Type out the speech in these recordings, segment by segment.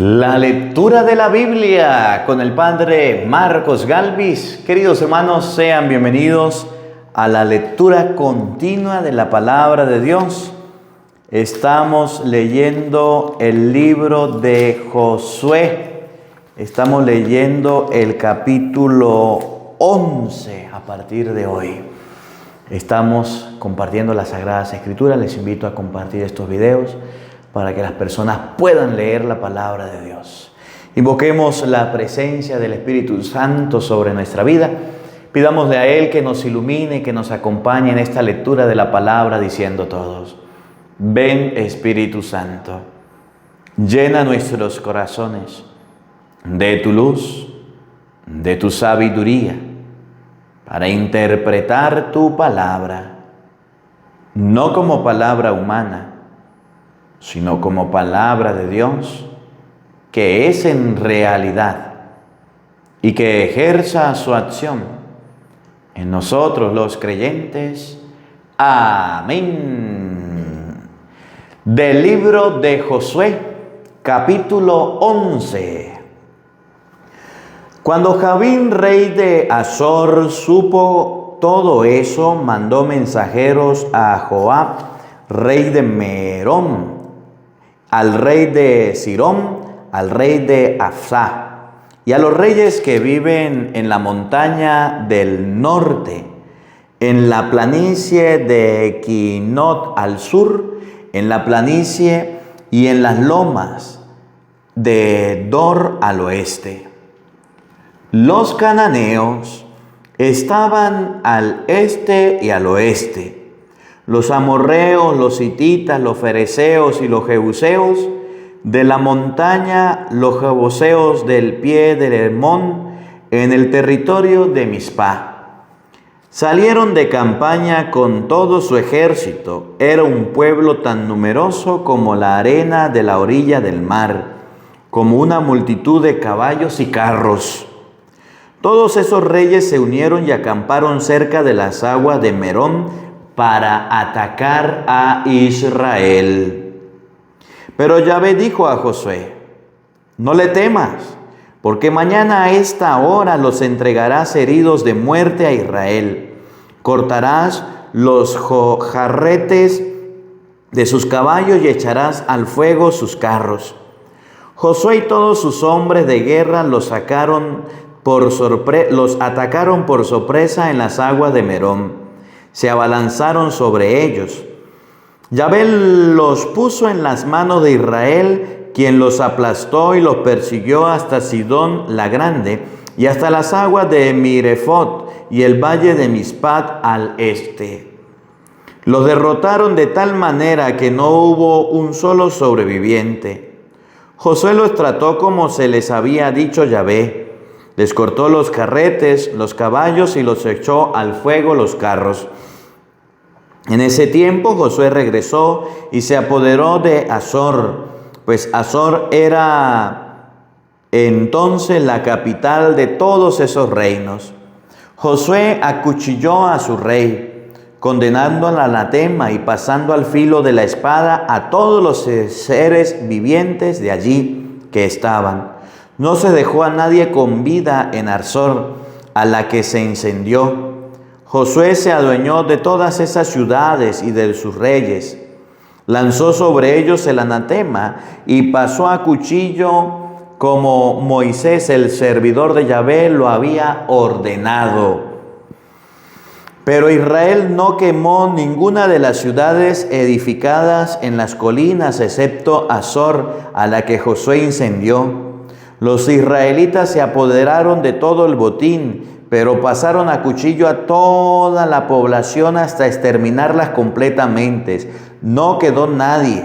La lectura de la Biblia con el Padre Marcos Galvis. Queridos hermanos, sean bienvenidos a la lectura continua de la Palabra de Dios. Estamos leyendo el libro de Josué. Estamos leyendo el capítulo 11 a partir de hoy. Estamos compartiendo las Sagradas Escrituras. Les invito a compartir estos videos para que las personas puedan leer la palabra de Dios. Invoquemos la presencia del Espíritu Santo sobre nuestra vida. Pidámosle a Él que nos ilumine, que nos acompañe en esta lectura de la palabra, diciendo todos: ven Espíritu Santo, llena nuestros corazones de tu luz, de tu sabiduría, para interpretar tu palabra, no como palabra humana, sino como palabra de Dios, que es en realidad y que ejerza su acción en nosotros los creyentes. Amén. Del libro de Josué, capítulo 11. Cuando Jabín, rey de Azor, supo todo eso, mandó mensajeros a Joab, rey de Merón, al rey de Sirón, al rey de Afsá, y a los reyes que viven en la montaña del norte, en la planicie de Quinot al sur, en la planicie y en las lomas de Dor al oeste. Los cananeos estaban al este y al oeste. Los amorreos, los hititas, los fereceos y los jebuseos de la montaña, los jebuseos del pie del Hermón, en el territorio de Mizpá. Salieron de campaña con todo su ejército. Era un pueblo tan numeroso como la arena de la orilla del mar, como una multitud de caballos y carros. Todos esos reyes se unieron y acamparon cerca de las aguas de Merón para atacar a Israel. Pero Yahvé dijo a Josué: no le temas, porque mañana a esta hora los entregarás heridos de muerte a Israel. Cortarás los jarretes de sus caballos y echarás al fuego sus carros. Josué y todos sus hombres de guerra los atacaron por sorpresa en las aguas de Merón. Se abalanzaron sobre ellos. Yahvé los puso en las manos de Israel, quien los aplastó y los persiguió hasta Sidón la Grande y hasta las aguas de Mirefot y el valle de Mizpat al este. Los derrotaron de tal manera que no hubo un solo sobreviviente. Josué los trató como se les había dicho Yahvé. Les cortó los carretes, los caballos y los echó al fuego los carros. En ese tiempo Josué regresó y se apoderó de Azor, pues Azor era entonces la capital de todos esos reinos. Josué acuchilló a su rey, condenando al anatema y pasando al filo de la espada a todos los seres vivientes de allí que estaban. No se dejó a nadie con vida en Azor, a la que se incendió. Josué se adueñó de todas esas ciudades y de sus reyes. Lanzó sobre ellos el anatema y pasó a cuchillo como Moisés, el servidor de Yahvé, lo había ordenado. Pero Israel no quemó ninguna de las ciudades edificadas en las colinas, excepto Azor, a la que Josué incendió. Los israelitas se apoderaron de todo el botín, pero pasaron a cuchillo a toda la población hasta exterminarlas completamente. No quedó nadie.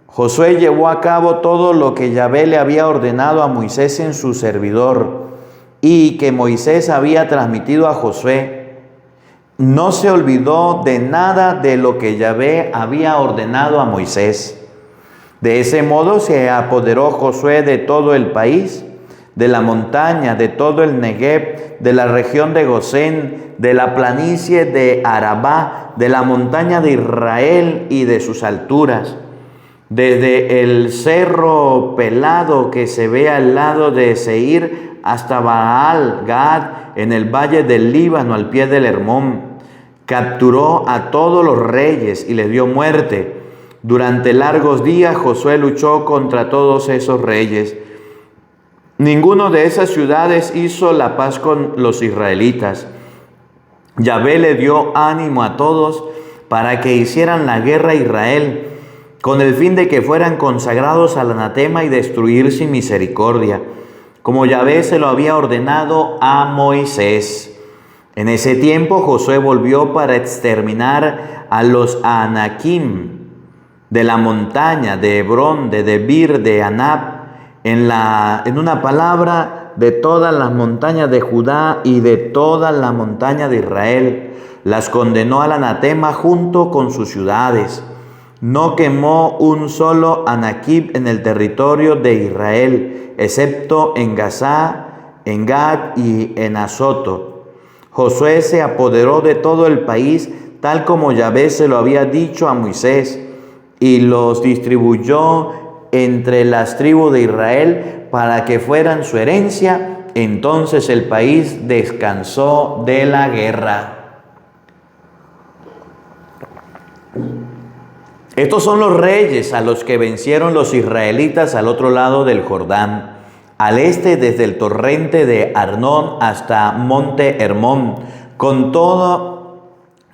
Josué llevó a cabo todo lo que Yahvé le había ordenado a Moisés en su servidor y que Moisés había transmitido a Josué. No se olvidó de nada de lo que Yahvé había ordenado a Moisés. De ese modo se apoderó Josué de todo el país, de la montaña, de todo el Negev, de la región de Gosén, de la planicie de Arabá, de la montaña de Israel y de sus alturas. desde el cerro pelado que se ve al lado de Seir hasta Baal Gad en el valle del Líbano al pie del Hermón. Capturó a todos los reyes y les dio muerte. Durante largos días Josué luchó contra todos esos reyes. Ninguno de esas ciudades hizo la paz con los israelitas. Yahvé le dio ánimo a todos para que hicieran la guerra a Israel, con el fin de que fueran consagrados al anatema y destruir sin misericordia, como Yahvé se lo había ordenado a Moisés. En ese tiempo Josué volvió para exterminar a los Anakim de la montaña, de Hebrón, de Debir, de Anab, en una palabra, de todas las montañas de Judá y de todas las montañas de Israel. Las condenó al anatema junto con sus ciudades. No quemó un solo Anakim en el territorio de Israel, excepto en Gazá, en Gad y en Azoto. Josué se apoderó de todo el país, tal como Yahvé se lo había dicho a Moisés, y los distribuyó entre las tribus de Israel para que fueran su herencia. Entonces el país descansó de la guerra. Estos son los reyes a los que vencieron los israelitas al otro lado del Jordán, al este desde el torrente de Arnón hasta monte Hermón, con toda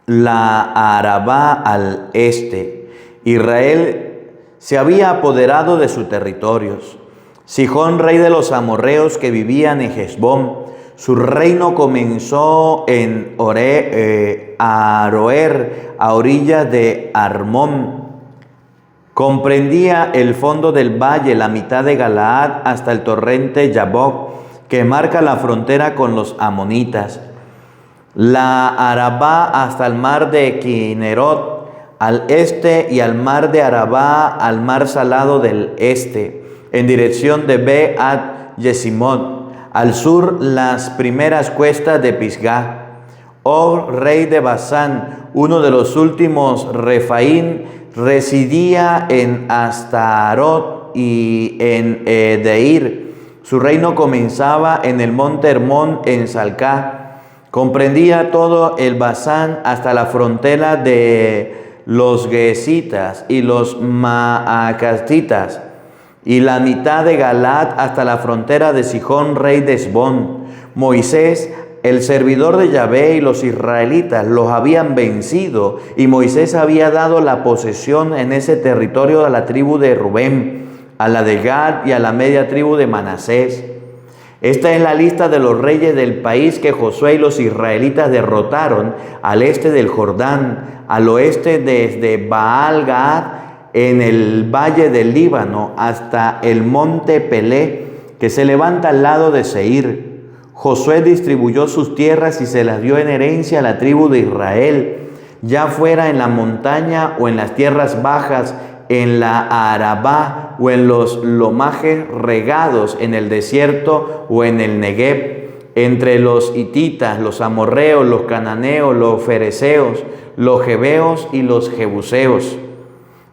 la Arabá al este. Israel se había apoderado de sus territorios. Sihón, rey de los amorreos que vivían en Hesbón, su reino comenzó en Aroer, a orillas de Armón. Comprendía el fondo del valle, la mitad de Galaad, hasta el torrente Yabok, que marca la frontera con los amonitas. La Arabá hasta el mar de Kinerot, al este, y al mar de Arabá, al mar salado del este, en dirección de Beat Yesimot. Al sur, las primeras cuestas de Pisgah. Og, rey de Basán, uno de los últimos Refaín, residía en Astarot y en Edeir. Su reino comenzaba en el monte Hermón en Salcá. Comprendía todo el Basán hasta la frontera de los Gesitas y los Maacastitas, y la mitad de Galaad hasta la frontera de Sihón, rey de Hesbón. Moisés, el servidor de Yahvé, y los israelitas los habían vencido, y Moisés había dado la posesión en ese territorio a la tribu de Rubén, a la de Gad y a la media tribu de Manasés. Esta es la lista de los reyes del país que Josué y los israelitas derrotaron al este del Jordán, al oeste desde Baal Gad en el valle del Líbano hasta el monte Pelé, que se levanta al lado de Seir. Josué distribuyó sus tierras y se las dio en herencia a la tribu de Israel, ya fuera en la montaña o en las tierras bajas, en la Arabá o en los lomajes regados, en el desierto o en el Negev, entre los hititas, los amorreos, los cananeos, los fereceos, los jebeos y los jebuseos.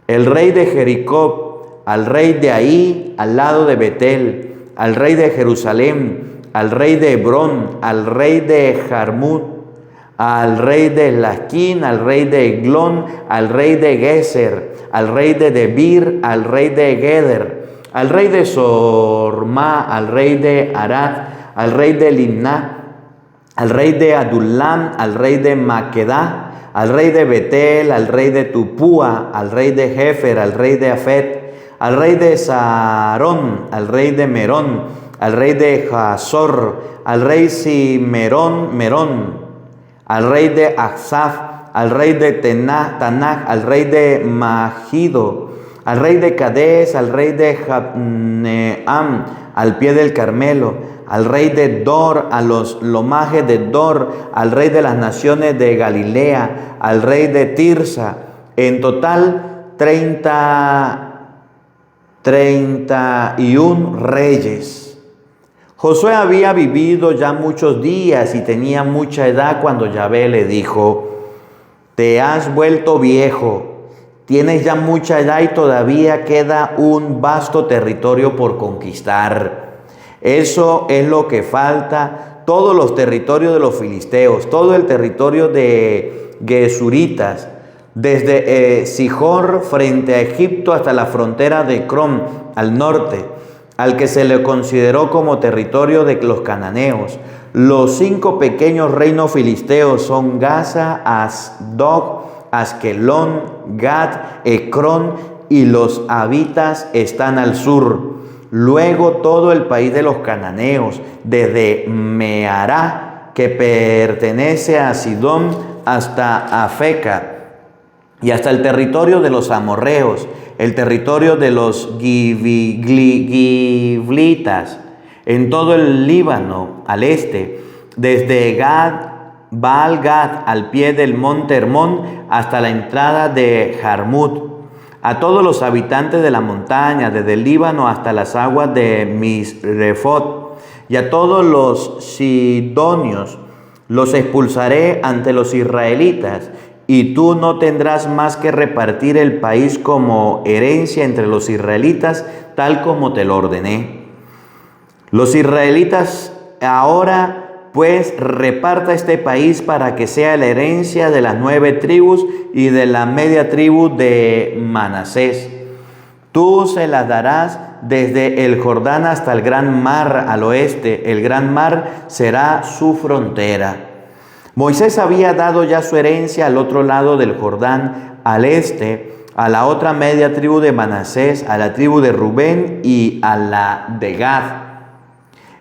El rey de Jericó, al rey de Ahí, al lado de Betel, al rey de Jerusalén, al rey de Hebrón, al rey de Jarmut, al rey de Laquín, al rey de Eglón, al rey de Geser, al rey de Debir, al rey de Geder, al rey de Sorma, al rey de Arad, al rey de Limná, al rey de Adulam, al rey de Maquedá, al rey de Betel, al rey de Tupúa, al rey de Jefer, al rey de Afet, al rey de Sarón, al rey de Merón, al rey de Hazor, al rey Merón, al rey de Aksaf, al rey de Tanaj, al rey de Magido, al rey de Cades, al rey de Jabneam, al pie del Carmelo, al rey de Dor, a los lomajes de Dor, al rey de las naciones de Galilea, al rey de Tirsa. En total, 31 reyes. Josué había vivido ya muchos días y tenía mucha edad cuando Yahvé le dijo: te has vuelto viejo, Tienes ya mucha edad y todavía queda un vasto territorio por conquistar. Eso es lo que falta. Todos los territorios de los filisteos, todo el territorio de Gesuritas, desde Sihor frente a Egipto hasta la frontera de Crom al norte, al que se le consideró como territorio de los cananeos. Los 5 pequeños reinos filisteos son Gaza, Asdod, Askelón, Gat, Ecrón, y los habitas están al sur. Luego todo el país de los cananeos, desde Meará, que pertenece a Sidón, hasta Afeca, y hasta el territorio de los amorreos, el territorio de los giblitas, en todo el Líbano al este, desde Gad, Baal-Gad al pie del monte Hermón hasta la entrada de Jarmut, a todos los habitantes de la montaña, desde el Líbano hasta las aguas de Misrefot, y a todos los sidonios los expulsaré ante los israelitas, y tú no tendrás más que repartir el país como herencia entre los israelitas, tal como te lo ordené. Los israelitas ahora pues reparta este país para que sea la herencia de las 9 tribus y de la media tribu de Manasés. Tú se las darás desde el Jordán hasta el gran mar al oeste. El gran mar será su frontera. Moisés había dado ya su herencia al otro lado del Jordán, al este, a la otra media tribu de Manasés, a la tribu de Rubén y a la de Gad.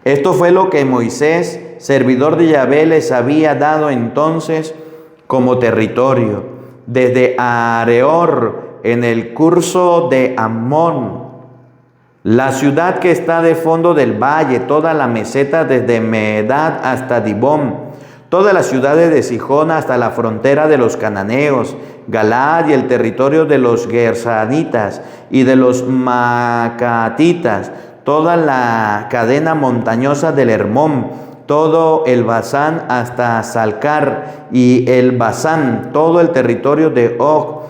Esto fue lo que Moisés, servidor de Yahvé, les había dado entonces como territorio, desde Areor, en el curso de Amón, la ciudad que está de fondo del valle, toda la meseta desde Medad hasta Dibón, todas las ciudades de Sijón hasta la frontera de los cananeos, Galaad y el territorio de los gersanitas y de los macatitas, toda la cadena montañosa del Hermón, todo el Basán hasta Salcar y el Basán, todo el territorio de Og,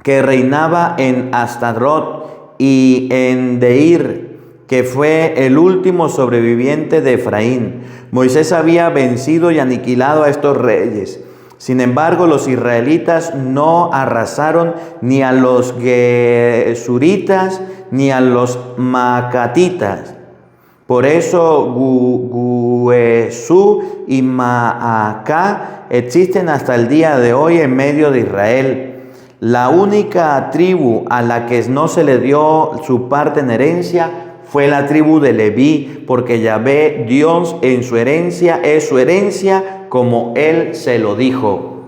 que reinaba en Astarot y en Deir, que fue el último sobreviviente de Efraín. Moisés había vencido y aniquilado a estos reyes. Sin embargo, los israelitas no arrasaron ni a los gesuritas ni a los macatitas. Por eso Guesú y Maacá existen hasta el día de hoy en medio de Israel. La única tribu a la que no se le dio su parte en herencia fue la tribu de Leví, porque Yahvé, Dios, en su herencia es su herencia como él se lo dijo.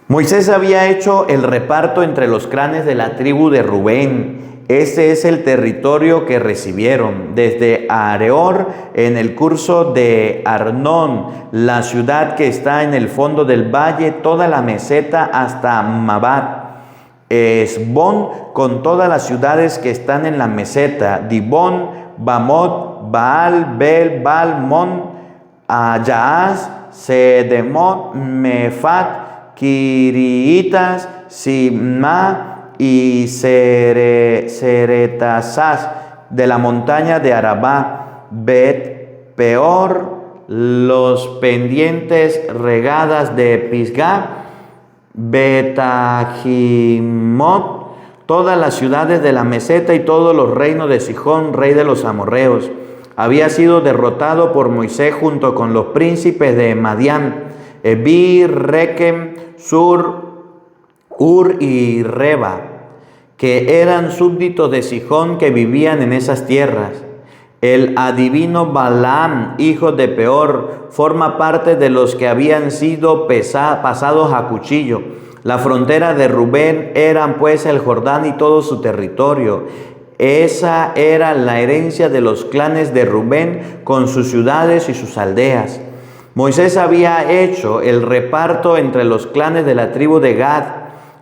Moisés había hecho el reparto entre los clanes de la tribu de Rubén. Ese es el territorio que recibieron, desde Areor en el curso de Arnón, la ciudad que está en el fondo del valle, toda la meseta hasta Mabat, Esbón con todas las ciudades que están en la meseta, Dibón, Bamot, Baal, Bel, Balmón, Yaaz, Sedemot, Mefat, Kiriitas, Simna y Seretasás, de la montaña de Arabá, Bet Peor, los pendientes regadas de Pisgá, Betahimot, todas las ciudades de la meseta y todos los reinos de Sijón, rey de los amorreos. Había sido derrotado por Moisés junto con los príncipes de Madián, Ebir, Rekem, Sur, Ur y Reba, que eran súbditos de Sijón que vivían en esas tierras. El adivino Balaam, hijo de Peor, forma parte de los que habían sido pasados a cuchillo. La frontera de Rubén eran pues el Jordán y todo su territorio. Esa era la herencia de los clanes de Rubén con sus ciudades y sus aldeas. Moisés había hecho el reparto entre los clanes de la tribu de Gad.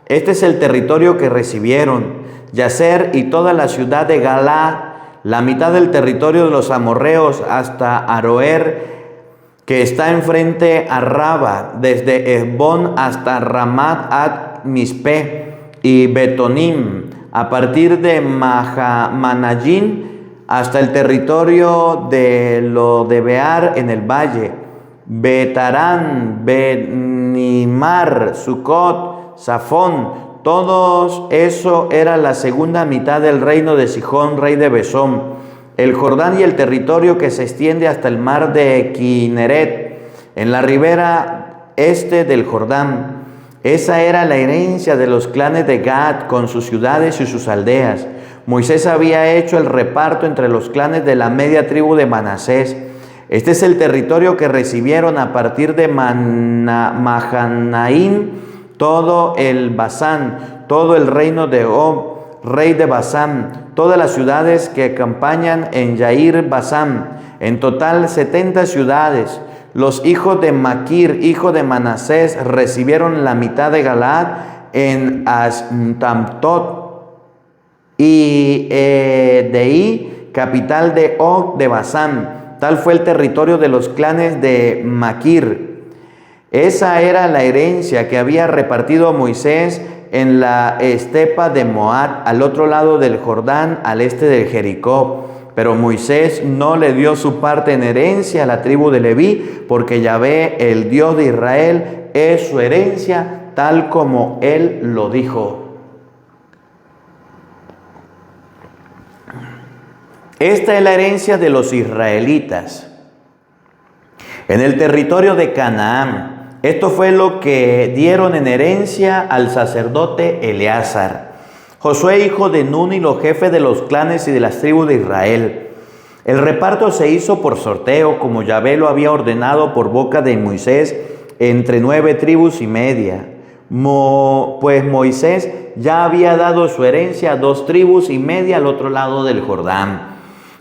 Este es el territorio que recibieron: Yazer y toda la ciudad de Galá, la mitad del territorio de los amorreos hasta Aroer, que está enfrente a Raba, desde Esbón hasta Ramat ad Mispe y Betonim, a partir de Mahamanayim hasta el territorio de Lodebar en el valle, Betarán, Benimar, Sucot, Safón. Todo eso era la segunda mitad del reino de Sihón, rey de Besón, el Jordán y el territorio que se extiende hasta el mar de Kineret, en la ribera este del Jordán. Esa era la herencia de los clanes de Gad, con sus ciudades y sus aldeas. Moisés había hecho el reparto entre los clanes de la media tribu de Manasés. Este es el territorio que recibieron a partir de Mahanaim, todo el Basán, todo el reino de Og, rey de Basán, todas las ciudades que acompañan en Yair Basán, en total 70 ciudades. Los hijos de Maquir, hijo de Manasés, recibieron la mitad de Galaad en Astamtot y Edei, capital de Og de Basán. Tal fue el territorio de los clanes de Maquir. Esa era la herencia que había repartido Moisés en la estepa de Moab, al otro lado del Jordán, al este de Jericó. Pero Moisés no le dio su parte en herencia a la tribu de Leví, porque Yahvé, el Dios de Israel, es su herencia, tal como él lo dijo. Esta es la herencia de los israelitas en el territorio de Canaán. Esto fue lo que dieron en herencia al sacerdote Eleazar, Josué hijo de Nun y los jefes de los clanes y de las tribus de Israel. El reparto se hizo por sorteo, como Yahvé lo había ordenado por boca de Moisés, entre 9 tribus y media. Pues Moisés ya había dado su herencia a 2 tribus y media al otro lado del Jordán.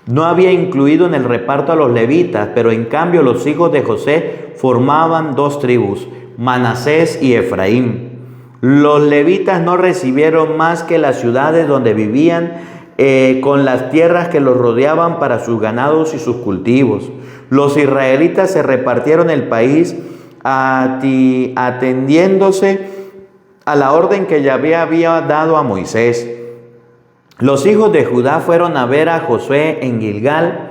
No había incluido en el reparto a los levitas, pero en cambio los hijos de José formaban 2 tribus, Manasés y Efraín. Los levitas no recibieron más que las ciudades donde vivían, con las tierras que los rodeaban para sus ganados y sus cultivos. Los israelitas se repartieron el país atendiéndose a la orden que Yahvé había dado a Moisés. Los hijos de Judá fueron a ver a Josué en Gilgal,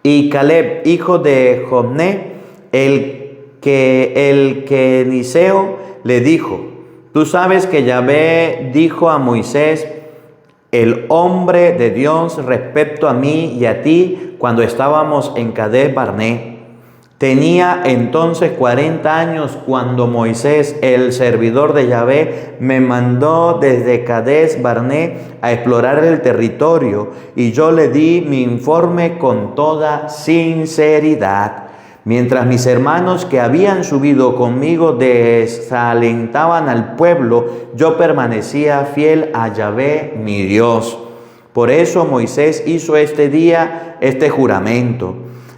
y Caleb, hijo de Jofné, el Keniseo, le dijo: Tú sabes que Yahvé dijo a Moisés, el hombre de Dios, respecto a mí y a ti, cuando estábamos en Cades Barné. Tenía entonces 40 años cuando Moisés, el servidor de Yahvé, me mandó desde Cades Barné a explorar el territorio, y yo le di mi informe con toda sinceridad. Mientras mis hermanos que habían subido conmigo desalentaban al pueblo, yo permanecía fiel a Yahvé, mi Dios. Por eso Moisés hizo este día este juramento: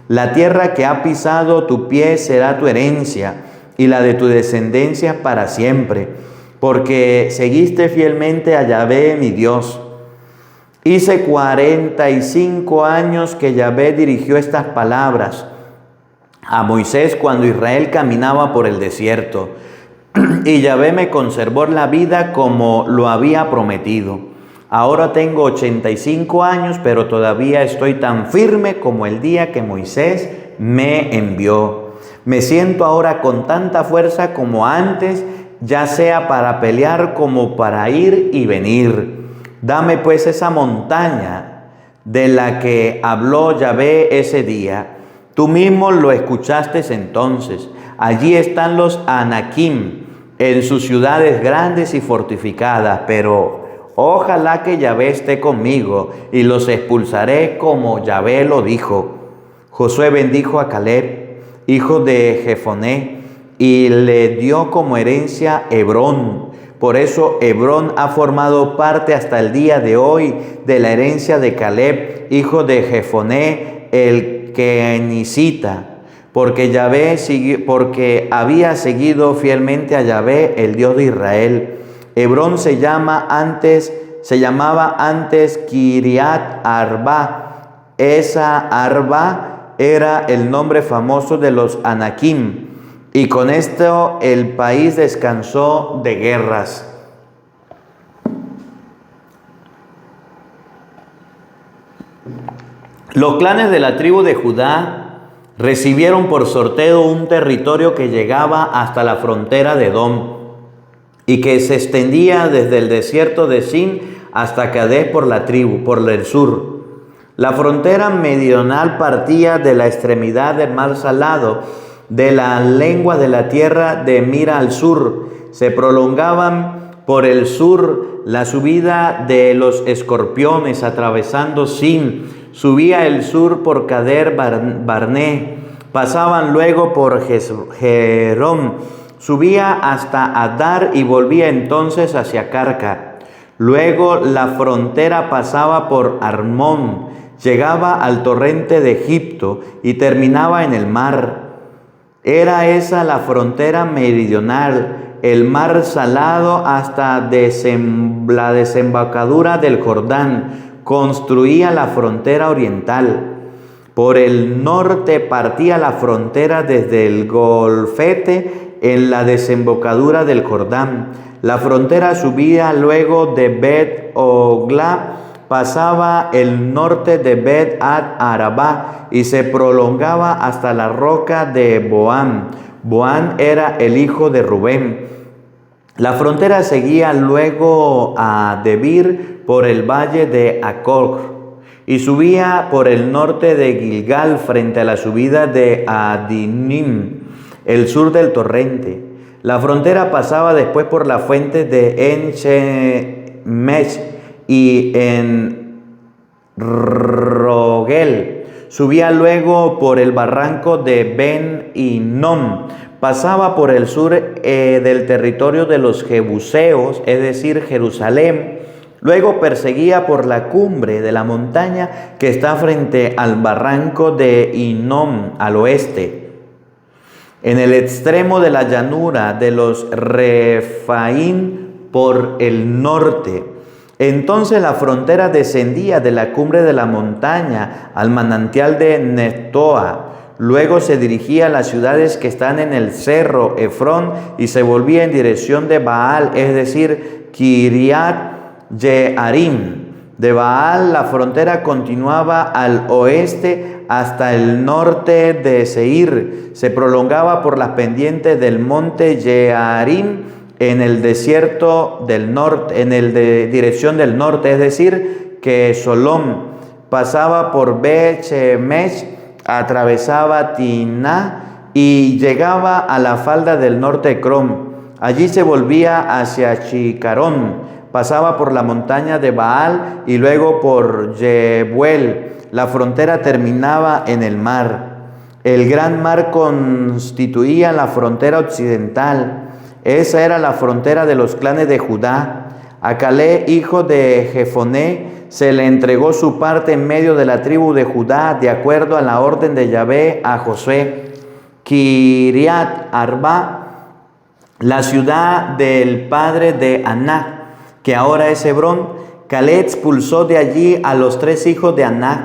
la tierra que ha pisado tu pie será tu herencia, y la de tu descendencia para siempre, porque seguiste fielmente a Yahvé, mi Dios. Hice 45 años que Yahvé dirigió estas palabras a Moisés cuando Israel caminaba por el desierto, y Yahvé me conservó la vida como lo había prometido. Ahora tengo 85 años, pero todavía estoy tan firme como el día que Moisés me envió. Me siento ahora con tanta fuerza como antes, ya sea para pelear como para ir y venir. Dame pues esa montaña de la que habló Yahvé ese día. Tú mismo lo escuchaste entonces. Allí están los Anakim en sus ciudades grandes y fortificadas, pero ojalá que Yahvé esté conmigo y los expulsaré como Yahvé lo dijo. Josué bendijo a Caleb, hijo de Jefoné, y le dio como herencia Hebrón. Por eso Hebrón ha formado parte hasta el día de hoy de la herencia de Caleb, hijo de Jefoné, el Kenisita, porque había seguido fielmente a Yahvé, el Dios de Israel. Hebrón se llamaba antes Kiriat Arba. Esa Arba era el nombre famoso de los Anakim, y con esto el país descansó de guerras. Los clanes de la tribu de Judá recibieron por sorteo un territorio que llegaba hasta la frontera de Edom y que se extendía desde el desierto de Sin hasta Cadés por el sur. La frontera meridional partía de la extremidad del mar Salado, de la lengua de la tierra de Mira al sur. Se prolongaban por el sur la subida de los escorpiones, atravesando Sin. Subía el sur por Cader Barné. Pasaban luego por Jerón. Subía hasta Adar y volvía entonces hacia Carca. Luego la frontera pasaba por Armón, llegaba al torrente de Egipto y terminaba en el mar. Era esa la frontera meridional, el mar Salado hasta la desembocadura del Jordán. Construía la frontera oriental. Por el norte partía la frontera desde el Golfete en la desembocadura del Jordán. La frontera subía luego de Bet-Ogla, pasaba el norte de Bet-Ad-Arabá y se prolongaba hasta la roca de Boán. Boán era el hijo de Rubén. La frontera seguía luego a Debir por el valle de Acor y subía por el norte de Gilgal frente a la subida de Adinim, el sur del torrente. La frontera pasaba después por la fuente de En-Shemesh y en Rogel. Subía luego por el barranco de Ben-Hinnom. Pasaba por el sur del territorio de los Jebuseos, es decir, Jerusalén. Luego perseguía por la cumbre de la montaña que está frente al barranco de Hinnom al oeste. En el extremo de la llanura de los Refaín por el norte. Entonces la frontera descendía de la cumbre de la montaña al manantial de Neftoa. Luego se dirigía a las ciudades que están en el cerro Efrón y se volvía en dirección de Baal, es decir, Kiriat Jearim. De Baal la frontera continuaba al oeste hasta el norte de Seir. Se prolongaba por las pendientes del monte Jearim en el desierto del norte, dirección del norte, es decir, que Solón pasaba por Bet-Shemesh, atravesaba Tiná y llegaba a la falda del norte de Crom. Allí se volvía hacia Chicarón. Pasaba por la montaña de Baal y luego por Yebuel. La frontera terminaba en el mar. El gran mar constituía la frontera occidental. Esa era la frontera de los clanes de Judá. A Caleb, hijo de Jefoné, se le entregó su parte en medio de la tribu de Judá, de acuerdo a la orden de Yahvé a Josué. Kiriat Arba, la ciudad del padre de Anac, que ahora es Hebrón. Caleb expulsó de allí a los 3 hijos de Anac.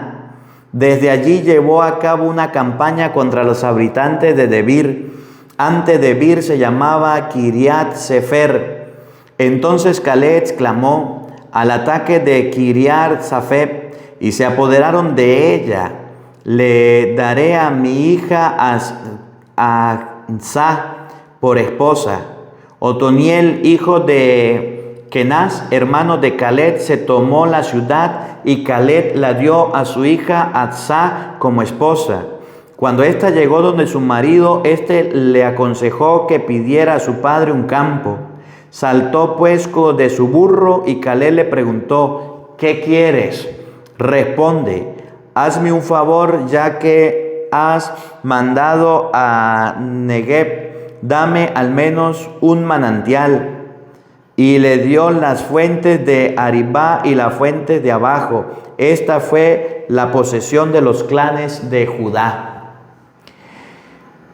Desde allí llevó a cabo una campaña contra los habitantes de Debir. Antes Debir se llamaba Kiriat Sefer. Entonces Caleb exclamó al ataque de Kiriat Safeb y se apoderaron de ella. Le daré a mi hija Atzah por esposa. Otoniel, hijo de Kenaz, hermano de Caleb, se tomó la ciudad y Caleb la dio a su hija Atzah como esposa. Cuando ésta llegó donde su marido, éste le aconsejó que pidiera a su padre un campo. Saltó pues de su burro y Caleb le preguntó: ¿qué quieres? Responde: hazme un favor, ya que has mandado a Negev, dame al menos un manantial. Y le dio las fuentes de Aribá y las fuentes de abajo. Esta fue la posesión de los clanes de Judá.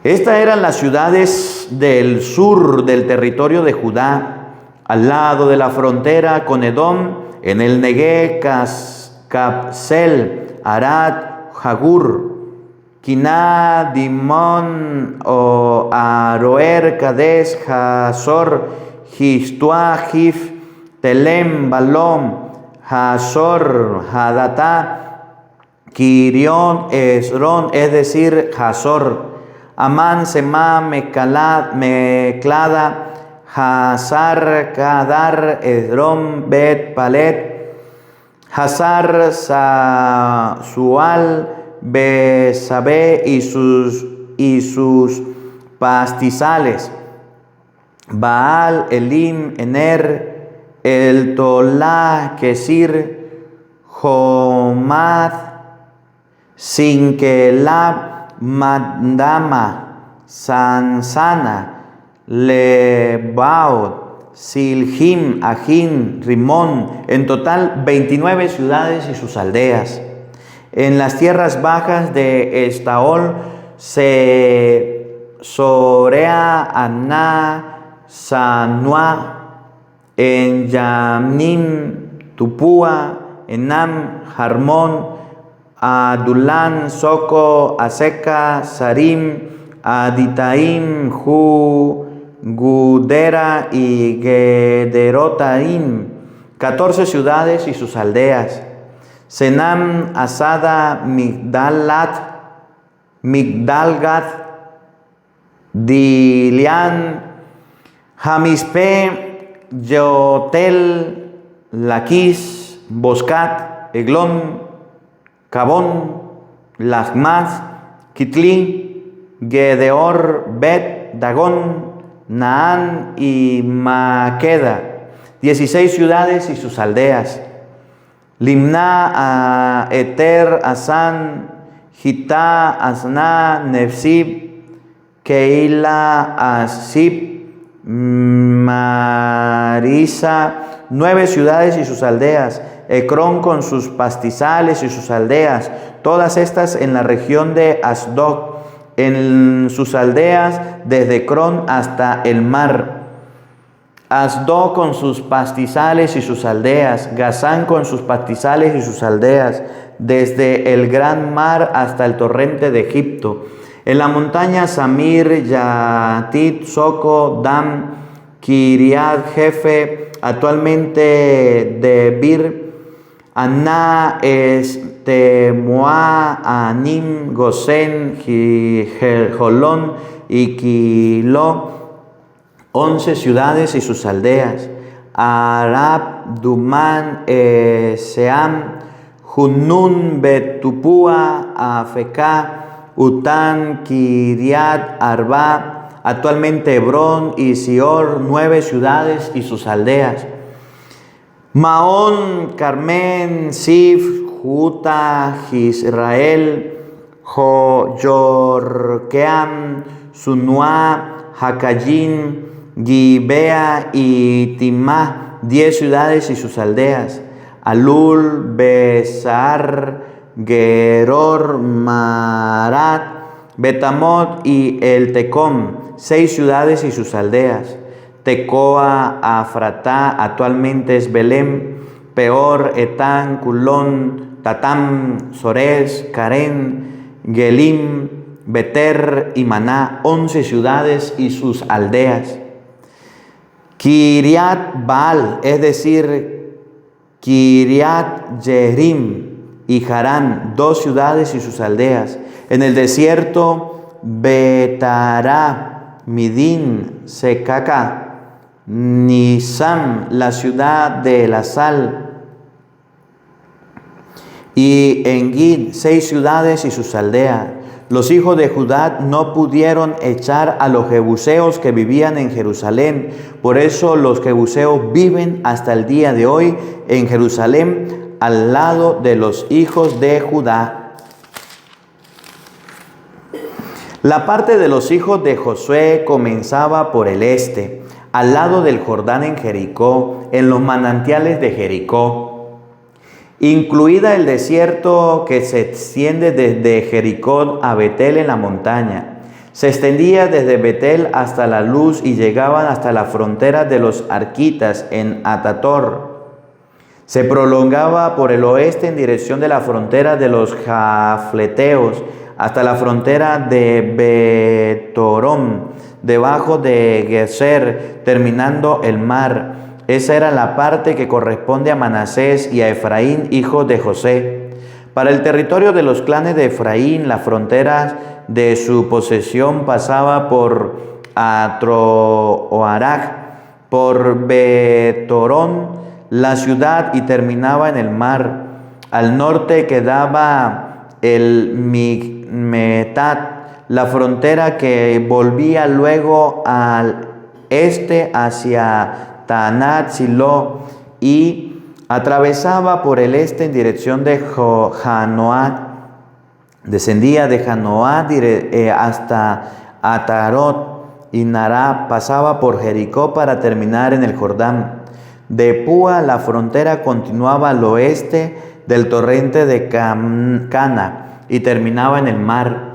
Estas eran las ciudades del sur del territorio de Judá, al lado de la frontera con Edom, en el Negev, Capsel, Arad, Jagur, Kiná, Dimón, Aroer, Kades, Hazor, Gistuá, Gif, Telem, Balom, Hazor, Hadatá, Kirión Esrón, es decir, Hazor. Amán, Semá, Meclada, Hazar, Kadar, Esrón, Bet, Palet, Hazar, Sual, Besabé y sus pastizales. Baal, Elim, Ener, El Tolá, Kesir, Jomad, Sinkelab, Mandama, Sansana, Lebaot, Silhim, Ajim, Rimón, en total 29 ciudades y sus aldeas. En las tierras bajas de Estaol, Sorea, Aná, Sanua, en Yamnim, Tupúa, Enam, Jarmón, Adulán, Soco, Aseca, Sarim, Aditaim, Gudera y Gederotaim, 14 ciudades y sus aldeas. Senam, Asada, Migdalgat, Dilian, Jamispe, Yotel, Laquis, Boscat, Eglón, Cabón, Lachmaz, Kitli, Gedeor, Bet, Dagón, Naán y Maqueda, 16 ciudades y sus aldeas. Limná, Eter, Asán, Gitá, Asná, Nefsib, Keila, Asib, Marisa, 9 ciudades y sus aldeas. Ecrón con sus pastizales y sus aldeas, todas estas en la región de Asdod, en sus aldeas desde Ecrón hasta el mar. Asdod con sus pastizales y sus aldeas, Gazán con sus pastizales y sus aldeas, desde el gran mar hasta el torrente de Egipto. En la montaña Samir, Yatit, Soco, Dam, Kiriat, Jefe, actualmente Debir, Aná, Moá, Anim, Gosén, Jolón y Quiló, 11 ciudades y sus aldeas. Arab, Dumán, Seam, Junún, Betupúa, Afecá, Után, Kiriat, Arba, actualmente Hebrón y Sior, 9 ciudades y sus aldeas. Maón, Carmen, Sif, Juta, Israel, Yorkeam, Sunuá, Jacayín, Gibea y Timá, 10 ciudades y sus aldeas. Alul, Besar, Geror, Marat, Betamot y El Tecom, 6 ciudades y sus aldeas. Tecoa, Afratá, actualmente es Belém, Peor, Etán, Culón, Tatam, Sores, Karen, Gelim, Beter y Maná, 11 ciudades y sus aldeas. Kiriat Baal, es decir, Kiriat Jerim y Harán, 2 ciudades y sus aldeas. En el desierto, Betará, Midín, Secaca, Nisam, la ciudad de la sal, y Engid, 6 ciudades y sus aldeas. Los hijos de Judá no pudieron echar a los jebuseos que vivían en Jerusalén. Por eso los jebuseos viven hasta el día de hoy en Jerusalén, al lado de los hijos de Judá. La parte de los hijos de Josué comenzaba por el este, al lado del Jordán en Jericó, en los manantiales de Jericó, incluida el desierto que se extiende desde Jericó a Betel en la montaña. Se extendía desde Betel hasta la luz y llegaban hasta la frontera de los arquitas en Atator. Se prolongaba por el oeste en dirección de la frontera de los jafleteos hasta la frontera de Betorón, debajo de Geser, terminando el mar. Esa era la parte que corresponde a Manasés y a Efraín, hijo de José. Para el territorio de los clanes de Efraín, la frontera de su posesión pasaba por Atroaraj, por Betorón, la ciudad, y terminaba en el mar. Al norte quedaba el Migmetat, la frontera que volvía luego al este hacia Taanat Silo y atravesaba por el este en dirección de Janoat. Descendía de Janoat hasta Atarot y Nará, pasaba por Jericó para terminar en el Jordán. De Púa la frontera continuaba al oeste del torrente de Cana y terminaba en el mar.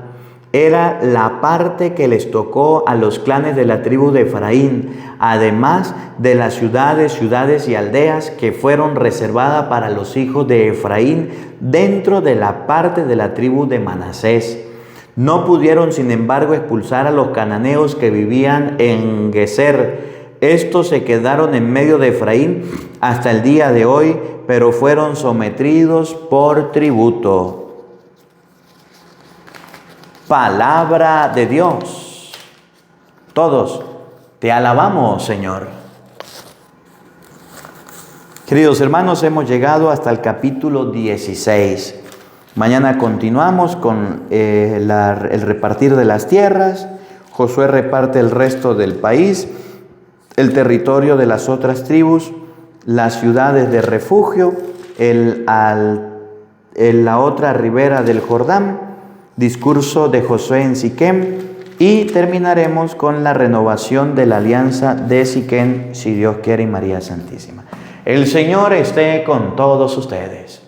Era la parte que les tocó a los clanes de la tribu de Efraín, además de las ciudades y aldeas que fueron reservadas para los hijos de Efraín dentro de la parte de la tribu de Manasés. No pudieron, sin embargo, expulsar a los cananeos que vivían en Geser. Estos se quedaron en medio de Efraín hasta el día de hoy, pero fueron sometidos por tributo. Palabra de Dios. Todos te alabamos, Señor. Queridos hermanos, hemos llegado hasta el capítulo 16. Mañana continuamos con el repartir de las tierras. Josué reparte el resto del país, el territorio de las otras tribus, las ciudades de refugio, la otra ribera del Jordán, discurso de Josué en Siquem, y terminaremos con la renovación de la alianza de Siquem, si Dios quiere, y María Santísima. El Señor esté con todos ustedes.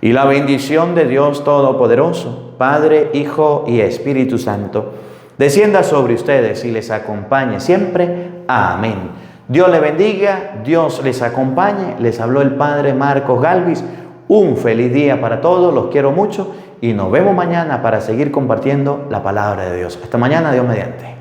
Y la bendición de Dios Todopoderoso, Padre, Hijo y Espíritu Santo, descienda sobre ustedes y les acompañe siempre. Amén. Dios les bendiga, Dios les acompañe. Les habló el Padre Marcos Galvis. Un feliz día para todos, los quiero mucho y nos vemos mañana para seguir compartiendo la palabra de Dios. Hasta mañana, Dios mediante.